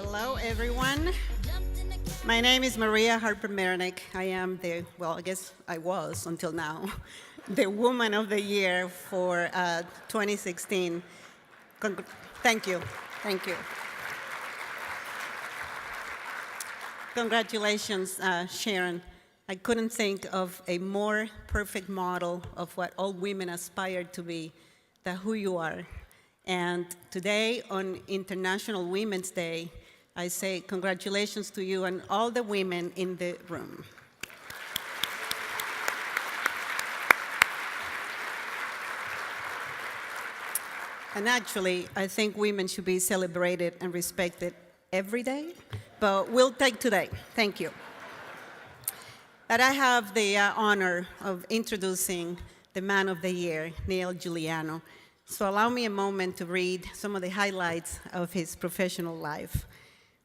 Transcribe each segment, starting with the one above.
Hello, everyone. My name is Maria Harper-Marinick. I am I guess I was until now, the Woman of the Year for 2016. Thank you. Thank you. Congratulations, Sharon. I couldn't think of a more perfect model of what all women aspire to be than who you are. And today, on International Women's Day, I say congratulations to you and all the women in the room. And actually, I think women should be celebrated and respected every day, but we'll take today. Thank you. But I have the honor of introducing the Man of the Year, Neil Giuliano. So allow me a moment to read some of the highlights of his professional life.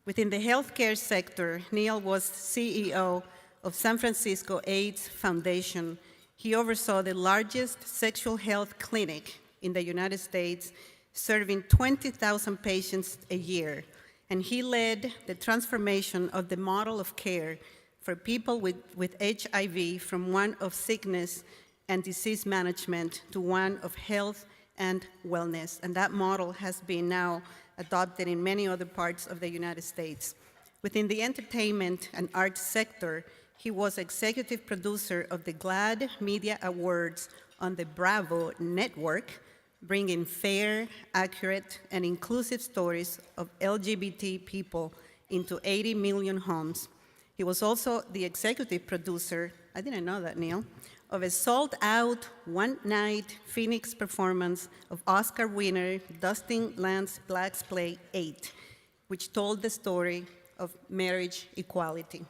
Within the healthcare sector, Neil was CEO of San Francisco AIDS Foundation. He oversaw the largest sexual health clinic in the United States, serving 20,000 patients a year. And he led the transformation of the model of care for people with HIV from one of sickness and disease management to one of health and wellness. And that model has been now adopted in many other parts of the United States. Within the entertainment and art sector, he was executive producer of the GLAAD Media Awards on the Bravo Network, bringing fair, accurate, and inclusive stories of LGBT people into 80 million homes. He was also the executive producer, I didn't know that, Neil, of a sold-out one-night Phoenix performance of Oscar winner Dustin Lance Black's play 8, which told the story of marriage equality.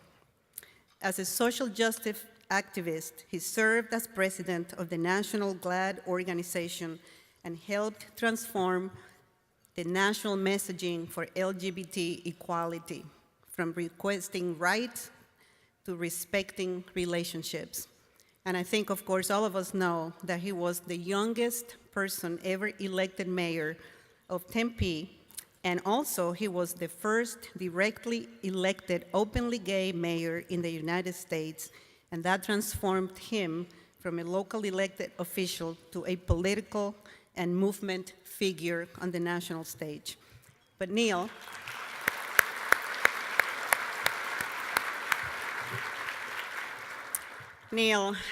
As a social justice activist, he served as president of the National GLAAD organization and helped transform the national messaging for LGBT equality, from requesting rights to respecting relationships. And I think, of course, all of us know that he was the youngest person ever elected mayor of Tempe, and also he was the first directly elected openly gay mayor in the United States, and that transformed him from a local elected official to a political and movement figure on the national stage. But Neil,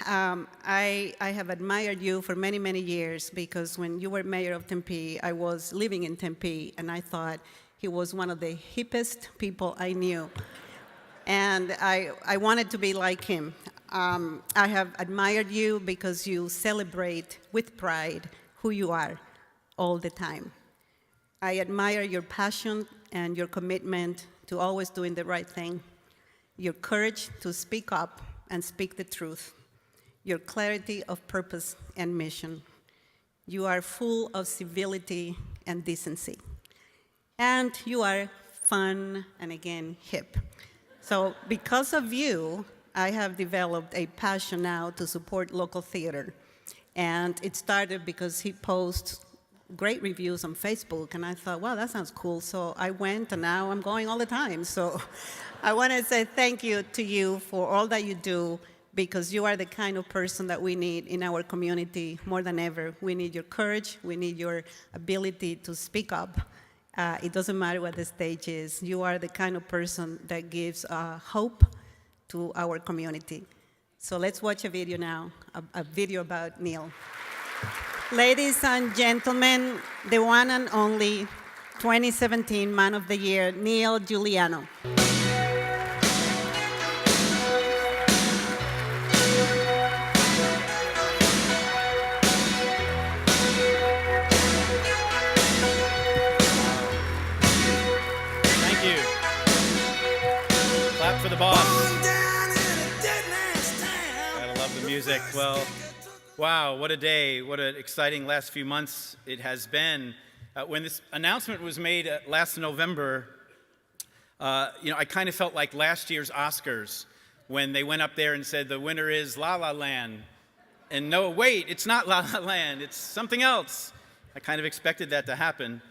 I have admired you for many, many years because when you were mayor of Tempe, I was living in Tempe, and I thought he was one of the hippest people I knew. And I wanted to be like him. I have admired you because you celebrate with pride who you are all the time. I admire your passion and your commitment to always doing the right thing, your courage to speak up and speak the truth, your clarity of purpose and mission. You are full of civility and decency. And you are fun and, again, hip. So because of you, I have developed a passion now to support local theater. And it started because he posts great reviews on Facebook, and I thought, wow, that sounds cool. So I went, and now I'm going all the time. So I want to say thank you to you for all that you do, because you are the kind of person that we need in our community more than ever. We need your courage. We need your ability to speak up. It doesn't matter what the stage is. You are the kind of person that gives hope to our community. So let's watch a video now, a video about Neil. Ladies and gentlemen, the one and only 2017 Man of the Year, Neil Giuliano. Thank you. Clap for the boss. Gotta love the music. Well, wow, what a day, what an exciting last few months it has been. When this announcement was made last November, I kind of felt like last year's Oscars when they went up there and said the winner is La La Land. And no, wait, it's not La La Land, it's something else. I kind of expected that to happen.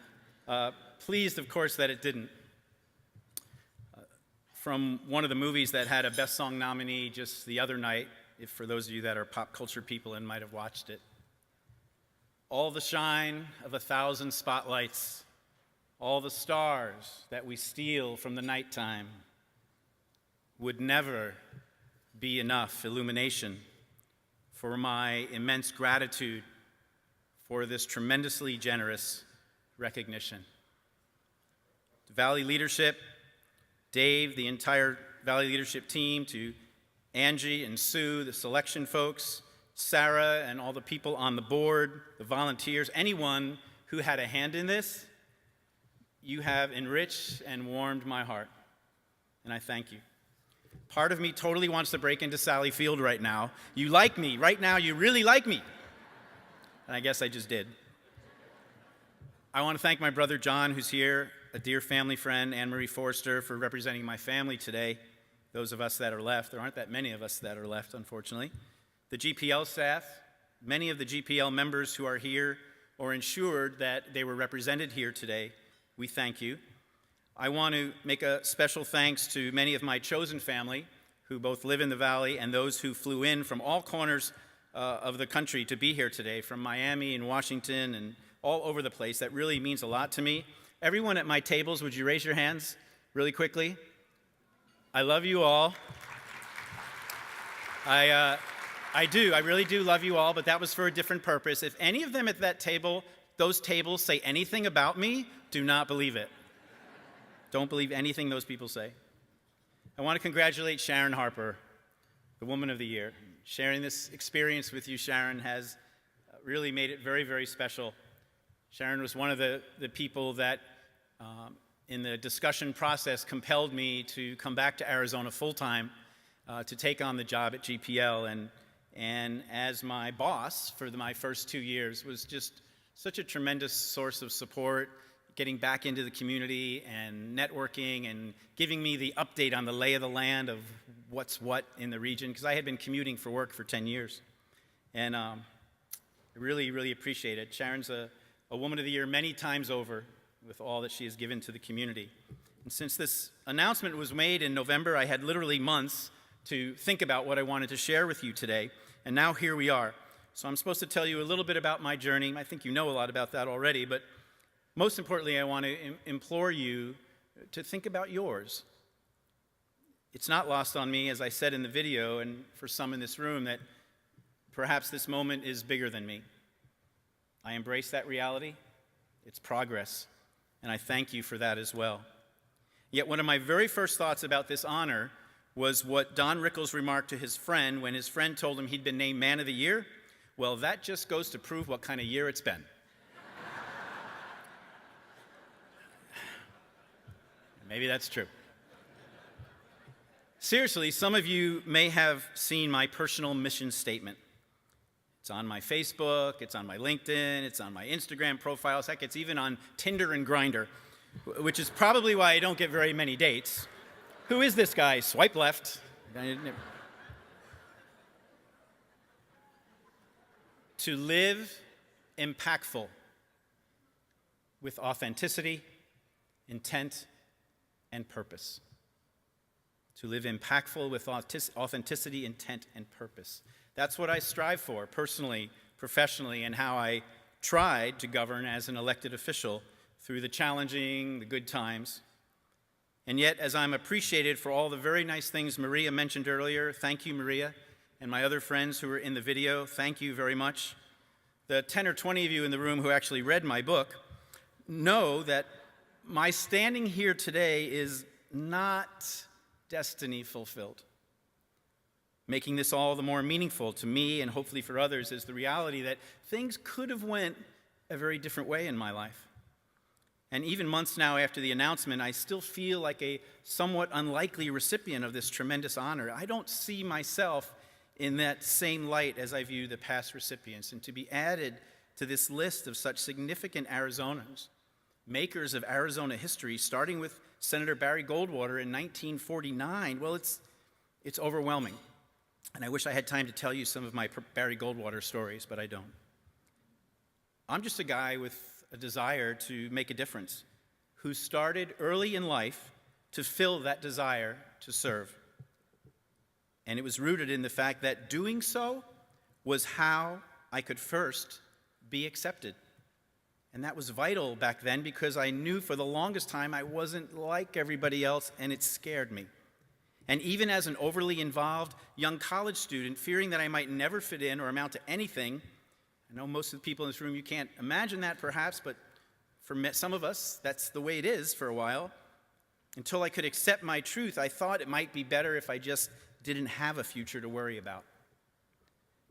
Pleased, of course, that it didn't. from one of the movies that had a Best Song nominee just the other night, if for those of you that are pop culture people and might have watched it. All the shine of 1,000 spotlights, all the stars that we steal from the nighttime would never be enough illumination for my immense gratitude for this tremendously generous recognition. To Valley leadership, Dave, the entire Valley leadership team, to Angie and Sue, the selection folks, Sarah and all the people on the board, the volunteers, anyone who had a hand in this, you have enriched and warmed my heart, and I thank you. Part of me totally wants to break into Sally Field right now. You like me. Right now, you really like me. And I guess I just did. I want to thank my brother John, who's here, a dear family friend, Anne-Marie Forrester, for representing my family today. Those of us that are left, there aren't that many of us that are left, unfortunately. The GPL staff, many of the GPL members who are here or ensured that they were represented here today, we thank you. I want to make a special thanks to many of my chosen family who both live in the Valley and those who flew in from all corners of the country to be here today, from Miami and Washington and all over the place. That really means a lot to me. Everyone at my tables, would you raise your hands really quickly? I love you all. I do. I really do love you all, but that was for a different purpose. If any of them at that table, those tables, say anything about me, do not believe it. Don't believe anything those people say. I want to congratulate Sharon Harper, the Woman of the Year. Sharing this experience with you, Sharon, has really made it very, very special. Sharon was one of the people that, in the discussion process, compelled me to come back to Arizona full-time to take on the job at GPL. And as my boss for my first 2 years, was just such a tremendous source of support, getting back into the community and networking and giving me the update on the lay of the land of what's what in the region, because I had been commuting for work for 10 years. And I really, really appreciate it. Sharon's a Woman of the Year many times over with all that she has given to the community. And since this announcement was made in November, I had literally months to think about what I wanted to share with you today. And now here we are. So I'm supposed to tell you a little bit about my journey. I think you know a lot about that already, but most importantly, I want to implore you to think about yours. It's not lost on me, as I said in the video, and for some in this room, that perhaps this moment is bigger than me. I embrace that reality. It's progress, and I thank you for that as well. Yet one of my very first thoughts about this honor was what Don Rickles remarked to his friend when his friend told him he'd been named Man of the Year. Well, that just goes to prove what kind of year it's been. Maybe that's true. Seriously, some of you may have seen my personal mission statement. It's on my Facebook, it's on my LinkedIn, it's on my Instagram profiles, heck, it's even on Tinder and Grindr, which is probably why I don't get very many dates. Who is this guy? Swipe left. To live impactful with authenticity, intent, and purpose. To live impactful with authenticity, intent, and purpose. That's what I strive for personally, professionally, and how I tried to govern as an elected official through the challenging, the good times. And yet, as I'm appreciated for all the very nice things Maria mentioned earlier, thank you, Maria, and my other friends who were in the video, thank you very much. The 10 or 20 of you in the room who actually read my book know that my standing here today is not destiny fulfilled. Making this all the more meaningful to me and hopefully for others is the reality that things could have went a very different way in my life. And even months now after the announcement, I still feel like a somewhat unlikely recipient of this tremendous honor. I don't see myself in that same light as I view the past recipients. And to be added to this list of such significant Arizonans, makers of Arizona history, starting with Senator Barry Goldwater in 1949, well, it's overwhelming. And I wish I had time to tell you some of my Barry Goldwater stories, but I don't. I'm just a guy with a desire to make a difference, who started early in life to fill that desire to serve. And it was rooted in the fact that doing so was how I could first be accepted. And that was vital back then because I knew for the longest time I wasn't like everybody else, and it scared me. And even as an overly involved young college student, fearing that I might never fit in or amount to anything, I know most of the people in this room, you can't imagine that perhaps, but for some of us, that's the way it is for a while. Until I could accept my truth, I thought it might be better if I just didn't have a future to worry about.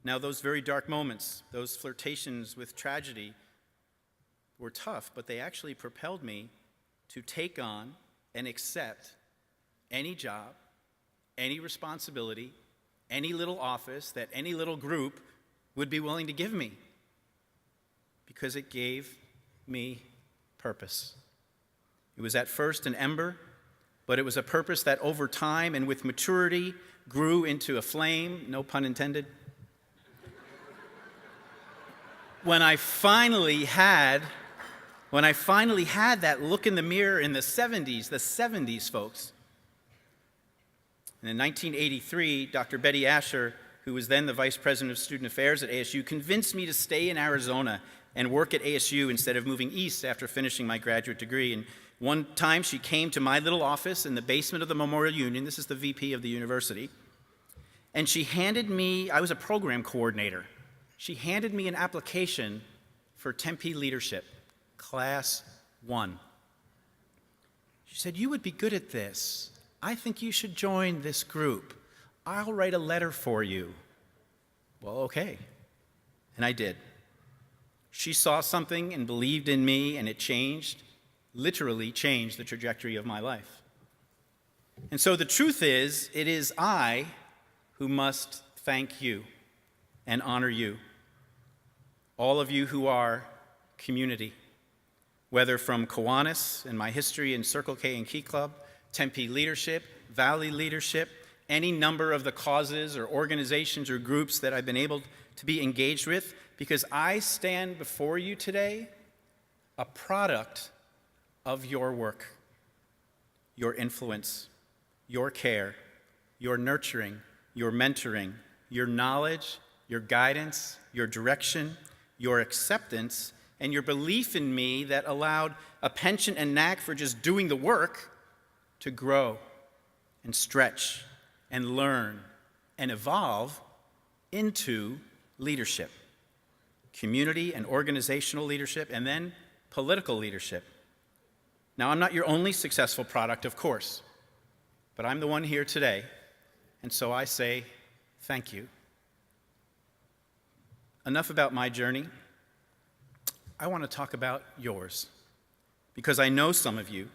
Now, those very dark moments, those flirtations with tragedy, were tough, but they actually propelled me to take on and accept any job, any responsibility, any little office that any little group would be willing to give me, because it gave me purpose. It was at first an ember, but it was a purpose that over time and with maturity grew into a flame, no pun intended. When I finally had that look in the mirror in the 70s, folks. And in 1983, Dr. Betty Asher, who was then the Vice President of Student Affairs at ASU, convinced me to stay in Arizona and work at ASU instead of moving east after finishing my graduate degree. And one time she came to my little office in the basement of the Memorial Union. This is the VP of the university. And she handed me, I was a program coordinator. She handed me an application for Tempe Leadership, Class 1. She said, "You would be good at this. I think you should join this group. I'll write a letter for you." Well, okay. And I did. She saw something and believed in me, and it literally changed the trajectory of my life. And so the truth is, it is I who must thank you and honor you. All of you who are community, whether from Kiwanis and my history in Circle K and Key Club, Tempe Leadership, Valley Leadership, any number of the causes or organizations or groups that I've been able to be engaged with, because I stand before you today a product of your work, your influence, your care, your nurturing, your mentoring, your knowledge, your guidance, your direction, your acceptance, and your belief in me that allowed a penchant and knack for just doing the work to grow and stretch and learn and evolve into leadership, community and organizational leadership, and then political leadership. Now, I'm not your only successful product, of course, but I'm the one here today, and so I say thank you. Enough about my journey. I want to talk about yours, because I know some of you,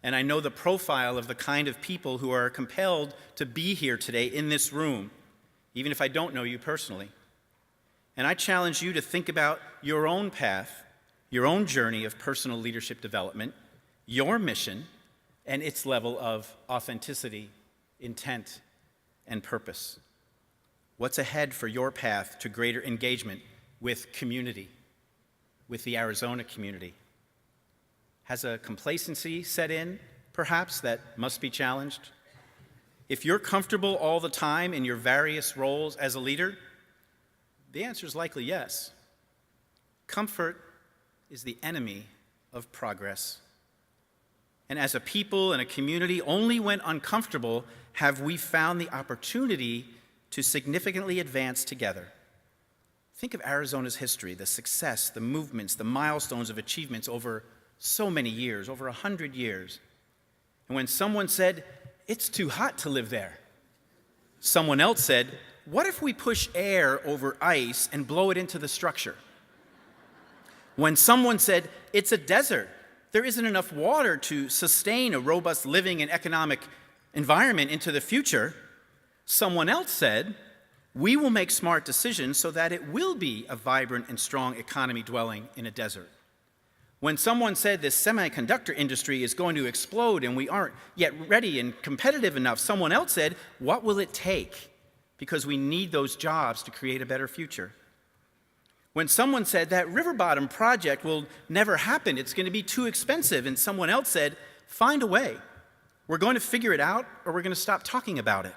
and I know the profile of the kind of people who are compelled to be here today in this room, even if I don't know you personally. And I challenge you to think about your own path, your own journey of personal leadership development, your mission, and its level of authenticity, intent, and purpose. What's ahead for your path to greater engagement with community, with the Arizona community? Has a complacency set in, perhaps, that must be challenged? If you're comfortable all the time in your various roles as a leader, the answer is likely yes. Comfort is the enemy of progress. And as a people and a community, only when uncomfortable have we found the opportunity to significantly advance together. Think of Arizona's history, the success, the movements, the milestones of achievements over so many years, over 100 years. And when someone said, "It's too hot to live there," someone else said, "What if we push air over ice and blow it into the structure?" When someone said, "It's a desert, there isn't enough water to sustain a robust living and economic environment into the future," someone else said, "We will make smart decisions so that it will be a vibrant and strong economy dwelling in a desert." When someone said this semiconductor industry is going to explode and we aren't yet ready and competitive enough, someone else said, "What will it take? Because we need those jobs to create a better future." When someone said that river bottom project will never happen, it's going to be too expensive, and someone else said, "Find a way. We're going to figure it out, or we're going to stop talking about it.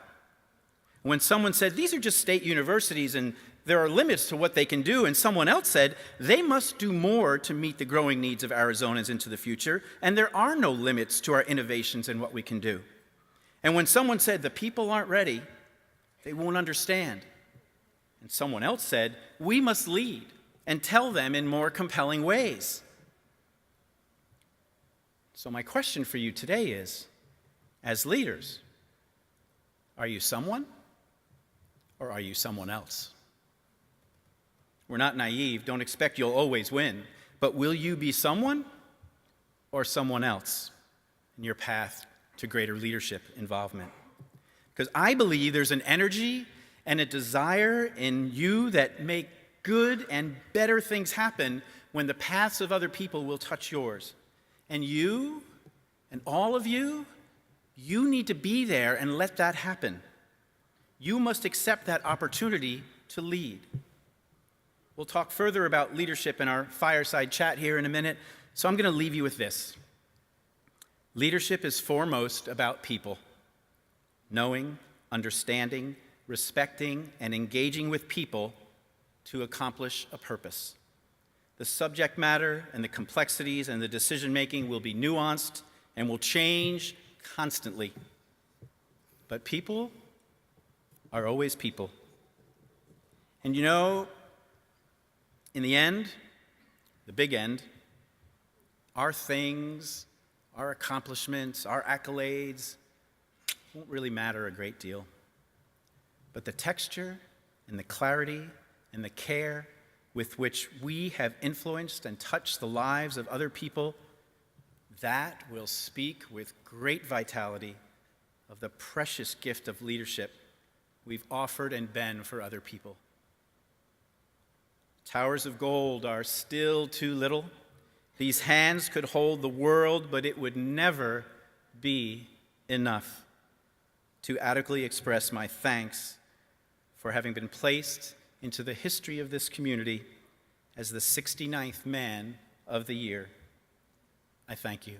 When someone said, these are just state universities and there are limits to what they can do, and someone else said, they must do more to meet the growing needs of Arizonans into the future, and there are no limits to our innovations and what we can do. And when someone said, the people aren't ready, they won't understand. And someone else said, we must lead and tell them in more compelling ways. So my question for you today is, as leaders, are you someone or are you someone else? We're not naive. Don't expect you'll always win. But will you be someone or someone else in your path to greater leadership involvement? Because I believe there's an energy and a desire in you that make good and better things happen when the paths of other people will touch yours. And you, and all of you, you need to be there and let that happen. You must accept that opportunity to lead. We'll talk further about leadership in our fireside chat here in a minute, so I'm going to leave you with this. Leadership is foremost about people, knowing, understanding, respecting, and engaging with people to accomplish a purpose. The subject matter and the complexities and the decision-making will be nuanced and will change constantly. But people are always people. And you know, in the end, the big end, our things, our accomplishments, our accolades won't really matter a great deal. But the texture and the clarity and the care with which we have influenced and touched the lives of other people, that will speak with great vitality of the precious gift of leadership we've offered and been for other people. Towers of gold are still too little. These hands could hold the world, but it would never be enough to adequately express my thanks for having been placed into the history of this community as the 69th Man of the Year. I thank you.